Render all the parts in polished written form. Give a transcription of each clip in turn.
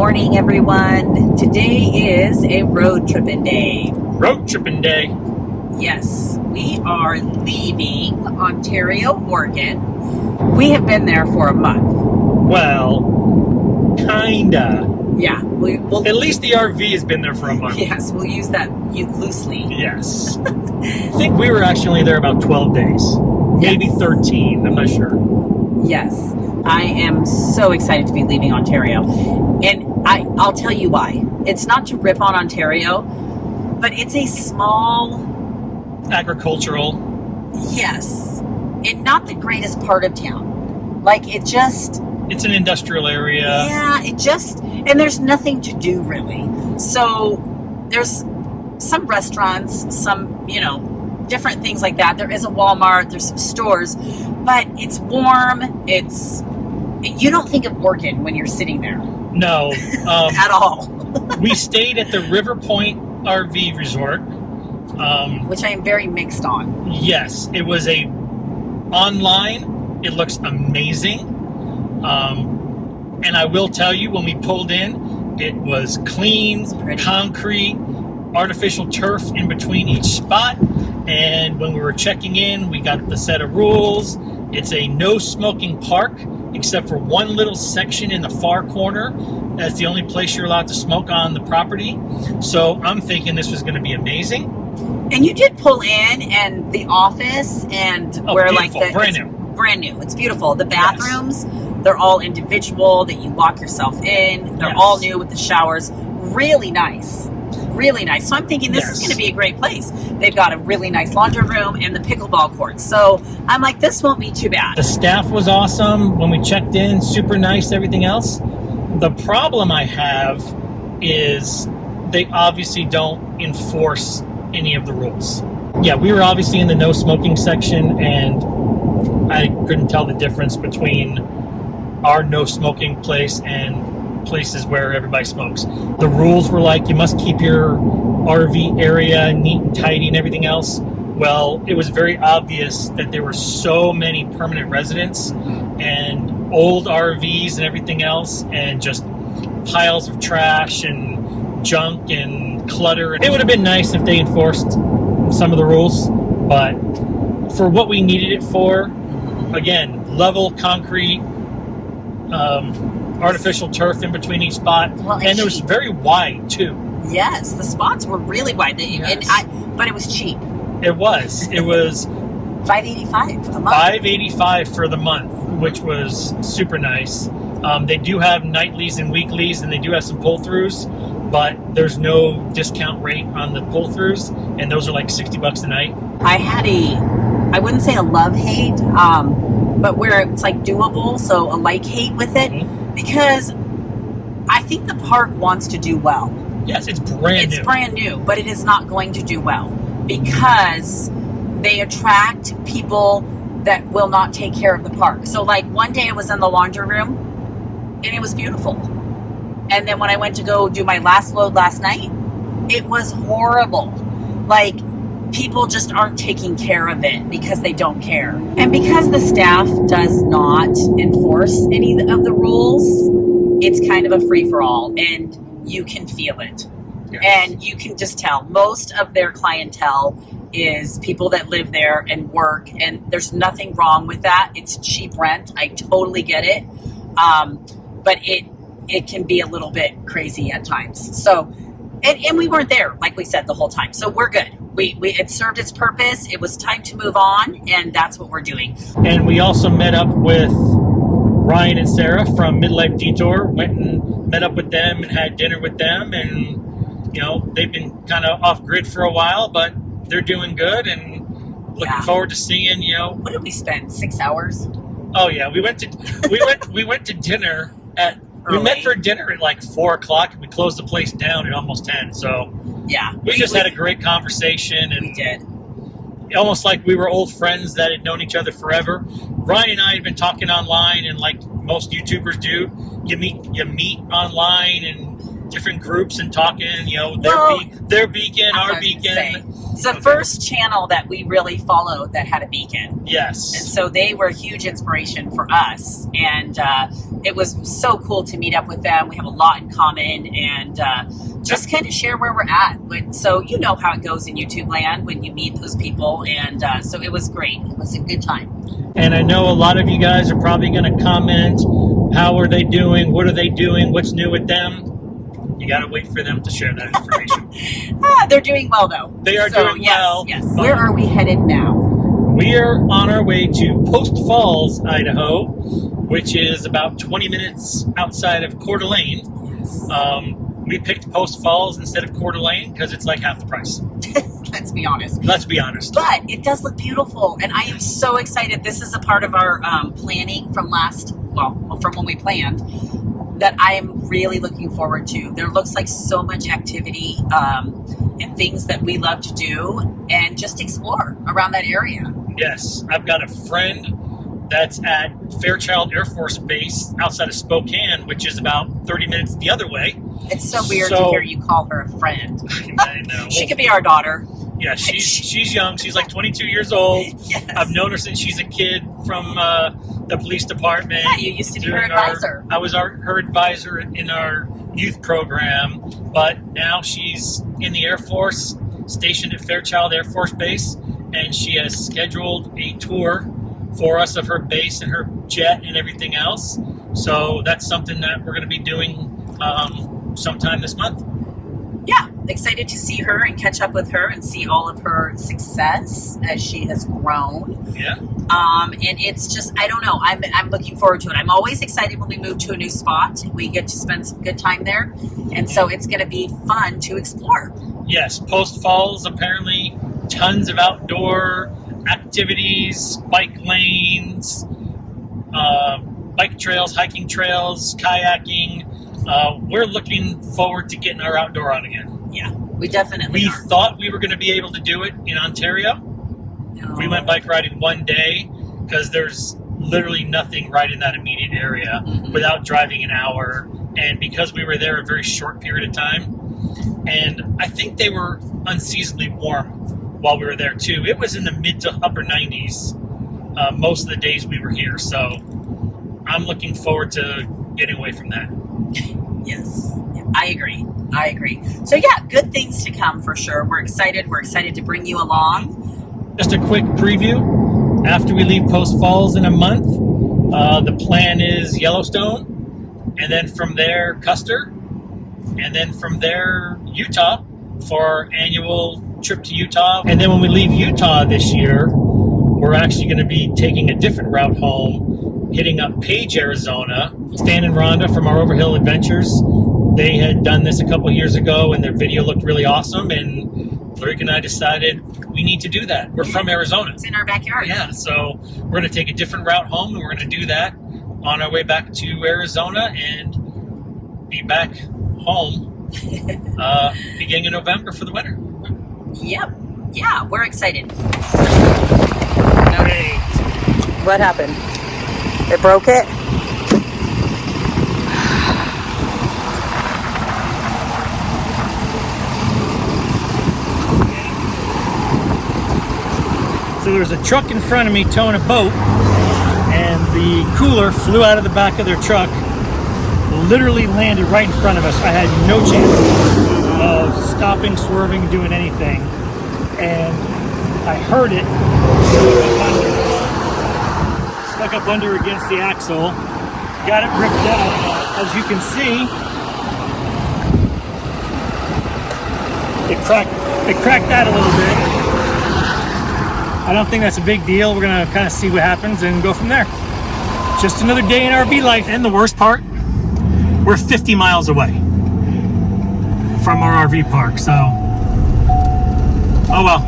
morning, everyone. Today is a road tripping day. Road tripping day. Yes, we are leaving Ontario, Oregon. We have been there for a month. Well, kinda. Yeah, we'll At least the RV has been there for a month. Yes, we'll use that loosely. Yes. I think we were actually there about 12 days. Maybe 13, I'm not sure. Yes, I am so excited to be leaving Ontario. And I'll tell you why. It's not to rip on Ontario, but it's a small... Agricultural. Yes. And not the greatest part of town. Like, it just... It's an industrial area. Yeah, and there's nothing to do, really. So, there's some restaurants, some, different things like that. There is a Walmart, there's some stores, but it's warm. You don't think of Oregon when you're sitting there. No. At all. We stayed at the River Point RV Resort. Which I am very mixed on. Yes, it was online. It looks amazing. And I will tell you, when we pulled in, it was clean, concrete, artificial turf in between each spot. And when we were checking in, we got the set of rules. It's a no smoking park, except for one little section in the far corner. That's the only place you're allowed to smoke on the property. So I'm thinking this was going to be amazing. And you did pull in, and the office, and where beautiful. like brand new. Brand new. It's beautiful. The bathrooms, they're all individual that you lock yourself in. They're all new with the showers. Really nice. Really nice. So I'm thinking this is going to be a great place. They've got a really nice laundry room and the pickleball courts. So I'm like, this won't be too bad. The staff was awesome when we checked in. Super nice, everything else. The problem I have is they obviously don't enforce any of the rules. Yeah, we were obviously in the no smoking section, and I couldn't tell the difference between our no smoking place and places where everybody smokes. The rules were like, you must keep your RV area neat and tidy and everything else. Well, it was very obvious that there were so many permanent residents and old RVs and everything else, and just piles of trash and junk and clutter. It would have been nice if they enforced some of the rules, but for what we needed it for, again, level concrete, artificial turf in between each spot, and it was very wide too. Yes, the spots were really wide, but it was cheap. It was $585 a month. $585 for the month, which was super nice. They do have nightlies and weeklies, and they do have some pull-throughs, but there's no discount rate on the pull-throughs, and those are like $60 a night. I had I wouldn't say a love-hate, but where it's like doable, so a like-hate with it, because I think the park wants to do well. Yes, it's brand new. It's brand new, but it is not going to do well because they attract people that will not take care of the park. So like one day I was in the laundry room and it was beautiful. And then when I went to go do my last load last night, it was horrible. Like, people just aren't taking care of it because they don't care. And because the staff does not enforce any of the rules, it's kind of a free-for-all, and you can feel it. Yes. And you can just tell. Most of their clientele is people that live there and work, and there's nothing wrong with that. It's cheap rent. I totally get it. But it can be a little bit crazy at times. So, and we weren't there, like we said, the whole time. So we're good. It served its purpose. It was time to move on, and that's what we're doing. And we also met up with Ryan and Sarah from Midlife Detour. Went and met up with them and had dinner with them, and they've been kind of off grid for a while, but they're doing good, and looking forward to seeing. What did we spend? 6 hours? Oh yeah, we went to dinner at. Early. We met for dinner at like 4:00, and we closed the place down at almost 10. So yeah, we just had a great conversation, and we did. Almost like we were old friends that had known each other forever. Ryan and I had been talking online, and like most YouTubers do, you meet online, and different groups and talking, you know, their beacon, our beacon. It's the first channel that we really followed that had a beacon. Yes. And so they were a huge inspiration for us. And it was so cool to meet up with them. We have a lot in common and just kind of share where we're at. So you know how it goes in YouTube land when you meet those people. And so it was great. It was a good time. And I know a lot of you guys are probably going to comment, how are they doing? What are they doing? What's new with them? You got to wait for them to share that information. They're doing well, though. They are doing well. Yes. Where are we headed now? We are on our way to Post Falls, Idaho, which is about 20 minutes outside of Coeur d'Alene. Yes. We picked Post Falls instead of Coeur d'Alene because it's like half the price. Let's be honest. Let's be honest. But it does look beautiful, and I am so excited. This is a part of our planning from from when we planned, that I am really looking forward to. There looks like so much activity and things that we love to do and just explore around that area. Yes, I've got a friend that's at Fairchild Air Force Base outside of Spokane, which is about 30 minutes the other way. It's so weird to hear you call her a friend. I know. She could be our daughter. Yeah, she's young. She's like 22 years old. Yes. I've known her since she's a kid from the police department. Yeah, you used to be her advisor. I was her advisor in our youth program, but now she's in the Air Force, stationed at Fairchild Air Force Base, and she has scheduled a tour for us of her base and her jet and everything else. So that's something that we're going to be doing sometime this month. Yeah, excited to see her and catch up with her and see all of her success as she has grown. Yeah. And it's just, I don't know, I'm looking forward to it. I'm always excited when we move to a new spot. We get to spend some good time there. And so it's going to be fun to explore. Yes, Post Falls, apparently tons of outdoor activities, bike lanes, bike trails, hiking trails, kayaking. We're looking forward to getting our outdoor on again. Yeah, we definitely are. Thought we were going to be able to do it in Ontario. No. We went bike riding one day because there's literally nothing right in that immediate area without driving an hour. And because we were there a very short period of time, and I think they were unseasonably warm while we were there too. It was in the mid to upper 90s most of the days we were here. So I'm looking forward to getting away from that. Yes, I agree. So yeah, good things to come for sure. We're excited to bring you along. Just a quick preview. After we leave Post Falls in a month, the plan is Yellowstone, and then from there Custer, and then from there Utah for our annual trip to Utah. And then when we leave Utah this year, we're actually going to be taking a different route home, hitting up Page, Arizona. Stan and Rhonda from our Overhill Adventures, they had done this a couple years ago and their video looked really awesome, and Lurik and I decided we need to do that. We're from Arizona. It's in our backyard. Yeah, so we're going to take a different route home, and we're going to do that on our way back to Arizona and be back home beginning of November for the winter. Yep. Yeah, we're excited. Okay. What happened? It broke it? So there was a truck in front of me towing a boat, and the cooler flew out of the back of their truck, literally landed right in front of us. I had no chance of stopping, swerving, doing anything. And I heard it stuck up under against the axle, got it ripped out. As you can see, it cracked that a little bit. I don't think that's a big deal. We're gonna kind of see what happens and go from there. Just another day in RV life. And the worst part, we're 50 miles away from our RV park, so oh well.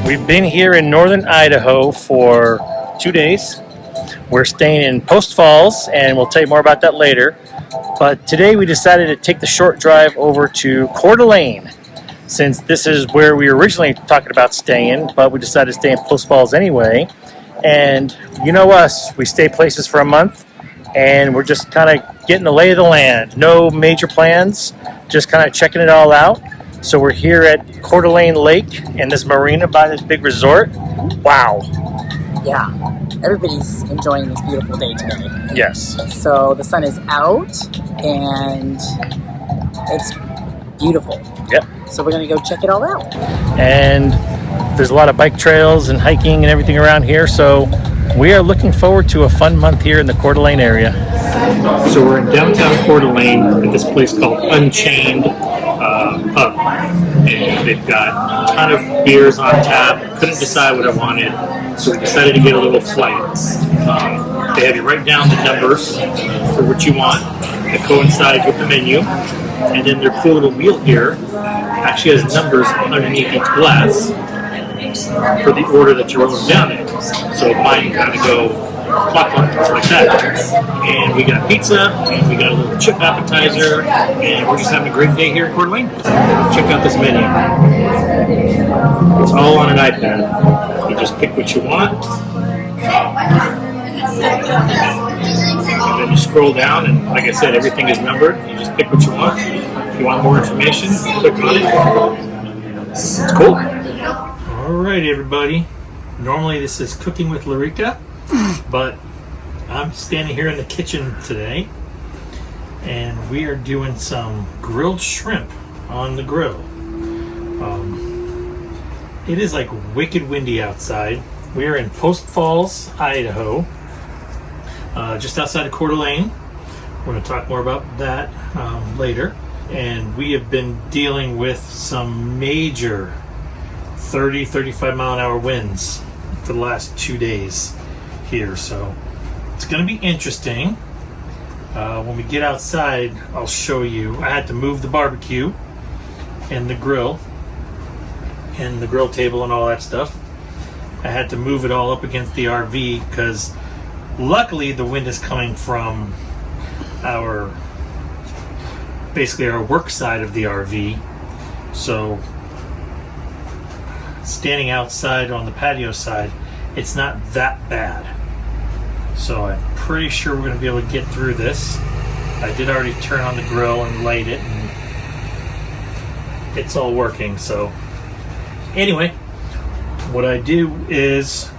We've been here in northern Idaho for 2 days. We're staying in Post Falls, and we'll tell you more about that later. But today we decided to take the short drive over to Coeur d'Alene, since this is where we were originally talking about staying, but we decided to stay in Post Falls anyway. And you know us, we stay places for a month, and we're just kind of getting the lay of the land. No major plans, just kind of checking it all out. So we're here at Coeur d'Alene Lake in this marina by this big resort. Wow. Yeah, everybody's enjoying this beautiful day today. Yes. So the sun is out and it's beautiful. Yep. So we're going to go check it all out. And there's a lot of bike trails and hiking and everything around here. So we are looking forward to a fun month here in the Coeur d'Alene area. So we're in downtown Coeur d'Alene at this place called Unchained Pub. And they've got a ton of beers on tap. Couldn't decide what I wanted, so we decided to get a little flight. They have you write down the numbers for what you want that coincides with the menu. And then their cool little wheel here actually has numbers underneath each glass for the order that you're rolling down in. So mine kind of go clockwise like that. And we got pizza, and we got a little chip appetizer, and we're just having a great day here in Coeur d'Alene. Check out this menu. It's all on an iPad. You just pick what you want. And then you scroll down, and like I said, everything is numbered. You just pick what you want. If you want more information, click on it. It's cool. Alright, everybody. Normally this is Cooking with Larica, but I'm standing here in the kitchen today, and we are doing some grilled shrimp on the grill. It is like wicked windy outside. We are in Post Falls, Idaho, just outside of Coeur d'Alene. We're going to talk more about that later. And we have been dealing with some major 30, 35 mile an hour winds for the last 2 days here. So it's going to be interesting. When we get outside, I'll show you. I had to move the barbecue and the grill and the grill table and all that stuff. I had to move it all up against the RV because luckily the wind is coming from basically our work side of the RV. So standing outside on the patio side, it's not that bad. So I'm pretty sure we're going to be able to get through this. I did already turn on the grill and light it, and it's all working. So anyway, what I do is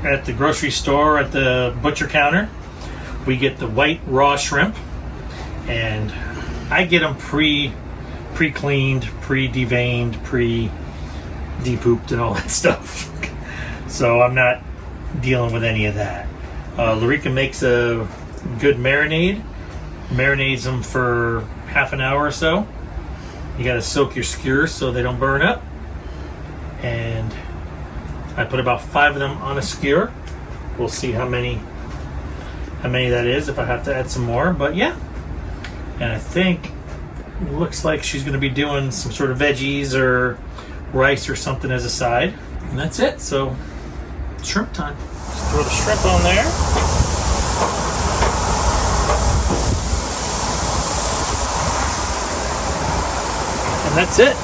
at the grocery store, at the butcher counter, we get the white raw shrimp, and I get them pre-cleaned, pre-deveined, pre-depooped and all that stuff. So I'm not dealing with any of that. Larica makes a good marinade. Marinades them for half an hour or so. You got to soak your skewers so they don't burn up. And I put about 5 of them on a skewer. We'll see how many that is, if I have to add some more. But yeah. And I think it looks like she's going to be doing some sort of veggies or rice or something as a side. And that's it. So shrimp time. Just throw the shrimp on there. And that's it.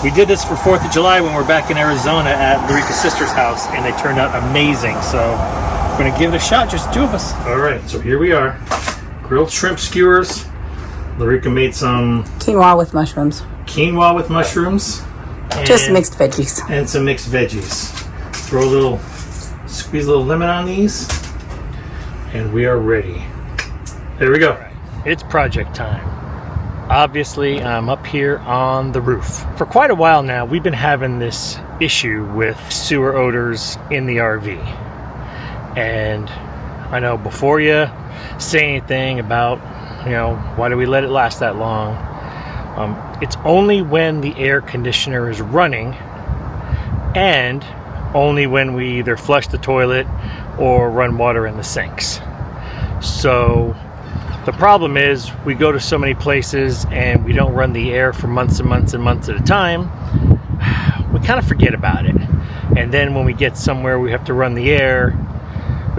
We did this for 4th of July when we're back in Arizona at Larica's sister's house, and they turned out amazing. So we're going to give it a shot, just 2 of us. All right, so here we are. Grilled shrimp skewers. Larica made some Quinoa with mushrooms. Quinoa with mushrooms. Just mixed veggies. And some mixed veggies. Squeeze a little lemon on these, and we are ready. There we go. Right. It's project time. Obviously, I'm up here on the roof. For quite a while now, we've been having this issue with sewer odors in the RV. And I know before you say anything about, why do we let it last that long? It's only when the air conditioner is running, and only when we either flush the toilet or run water in the sinks. So the problem is we go to so many places and we don't run the air for months and months and months at a time. We kind of forget about it. And then when we get somewhere we have to run the air,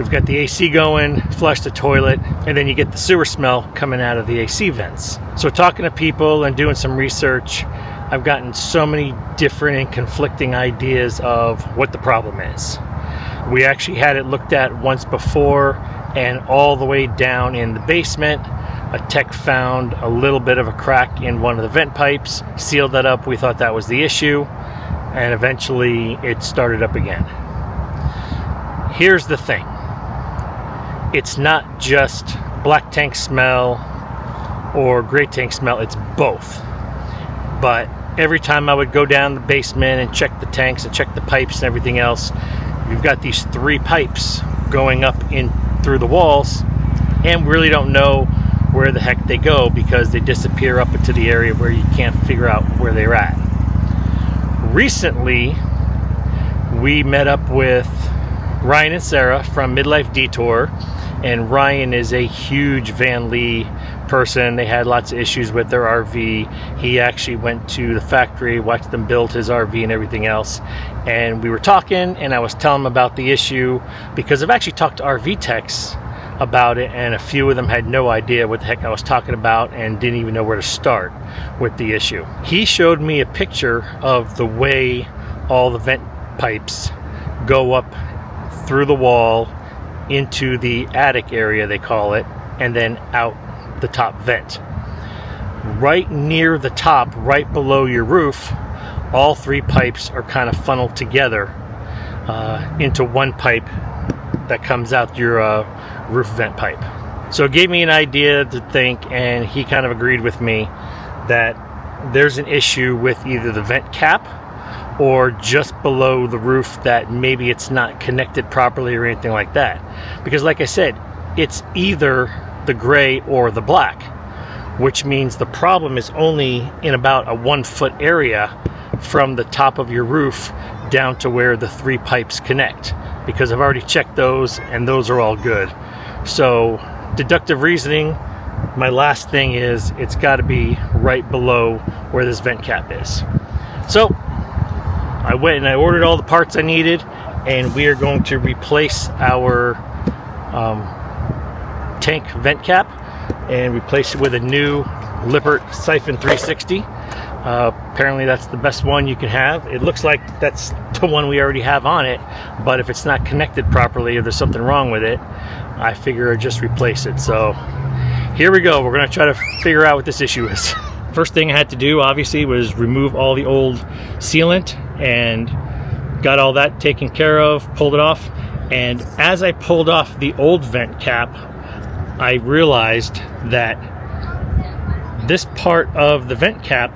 We've got the AC going, flush the toilet, and then you get the sewer smell coming out of the AC vents. So talking to people and doing some research, I've gotten so many different and conflicting ideas of what the problem is. We actually had it looked at once before, and all the way down in the basement, a tech found a little bit of a crack in one of the vent pipes, sealed that up. We thought that was the issue, and eventually it started up again. Here's the thing. It's not just black tank smell or gray tank smell, it's both. But every time I would go down the basement and check the tanks and check the pipes and everything else, you've got these 3 pipes going up in through the walls, and we really don't know where the heck they go because they disappear up into the area where you can't figure out where they're at. Recently, we met up with Ryan and Sarah from Midlife Detour, and Ryan is a huge Van Lee person. They had lots of issues with their RV. He actually went to the factory, watched them build his RV and everything else, and we were talking, and I was telling him about the issue because I've actually talked to RV techs about it, and a few of them had no idea what the heck I was talking about and didn't even know where to start with the issue. He showed me a picture of the way all the vent pipes go up through the wall into the attic area, they call it, and then out the top vent. Right near the top, right below your roof, all 3 pipes are kind of funneled together into one pipe that comes out your roof vent pipe. So it gave me an idea to think, and he kind of agreed with me that there's an issue with either the vent cap or just below the roof, that maybe it's not connected properly or anything like that. Because like I said, it's either the gray or the black, which means the problem is only in about a 1-foot area from the top of your roof down to where the 3 pipes connect, because I've already checked those and those are all good. So deductive reasoning, my last thing is it's got to be right below where this vent cap is. So I went and I ordered all the parts I needed, and we are going to replace our tank vent cap and replace it with a new Lippert Siphon 360. Apparently that's the best one you can have. It looks like that's the one we already have on it, but if it's not connected properly or there's something wrong with it, I figure I'd just replace it. So here we go. We're going to try to figure out what this issue is. First thing I had to do, obviously, was remove all the old sealant, and got all that taken care of, pulled it off. And as I pulled off the old vent cap, I realized that this part of the vent cap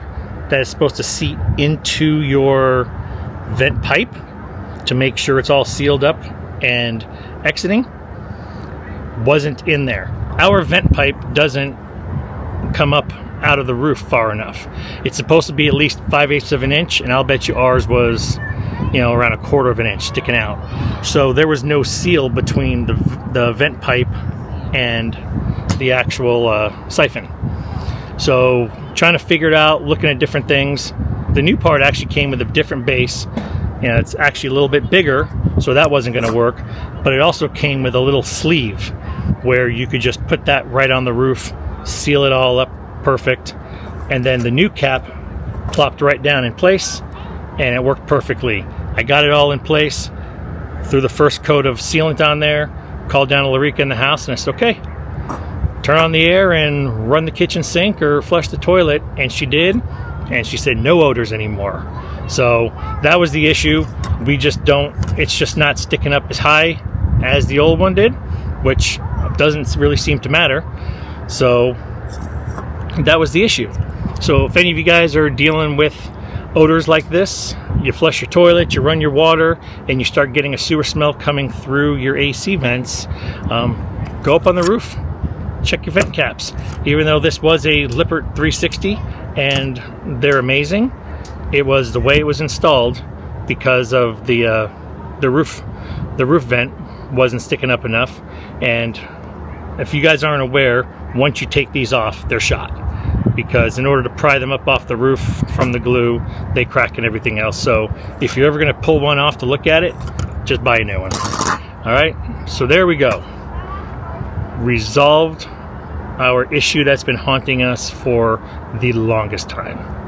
that is supposed to seat into your vent pipe to make sure it's all sealed up and exiting wasn't in there. Our vent pipe doesn't come up out of the roof far enough. It's supposed to be at least 5/8 of an inch, and I'll bet you ours was, around 1/4 of an inch sticking out. So there was no seal between the vent pipe and the actual siphon. So trying to figure it out, looking at different things. The new part actually came with a different base. It's actually a little bit bigger, so that wasn't going to work. But it also came with a little sleeve where you could just put that right on the roof, seal it all up perfect, and then the new cap plopped right down in place, and it worked perfectly. I got it all in place, threw the first coat of sealant on there, called down to Larica in the house, and I said, okay, turn on the air and run the kitchen sink or flush the toilet, and she did, and she said no odors anymore. So that was the issue. It's just not sticking up as high as the old one did, which doesn't really seem to matter. So that was the issue. So if any of you guys are dealing with odors like this, you flush your toilet, you run your water, and you start getting a sewer smell coming through your AC vents, go up on the roof, check your vent caps. Even though this was a Lippert 360 and they're amazing, it was the way it was installed, because of the roof vent wasn't sticking up enough. And if you guys aren't aware, once you take these off, they're shot, because in order to pry them up off the roof from the glue, they crack and everything else. So if you're ever going to pull one off to look at it, just buy a new one. All right, so there we go. Resolved our issue that's been haunting us for the longest time.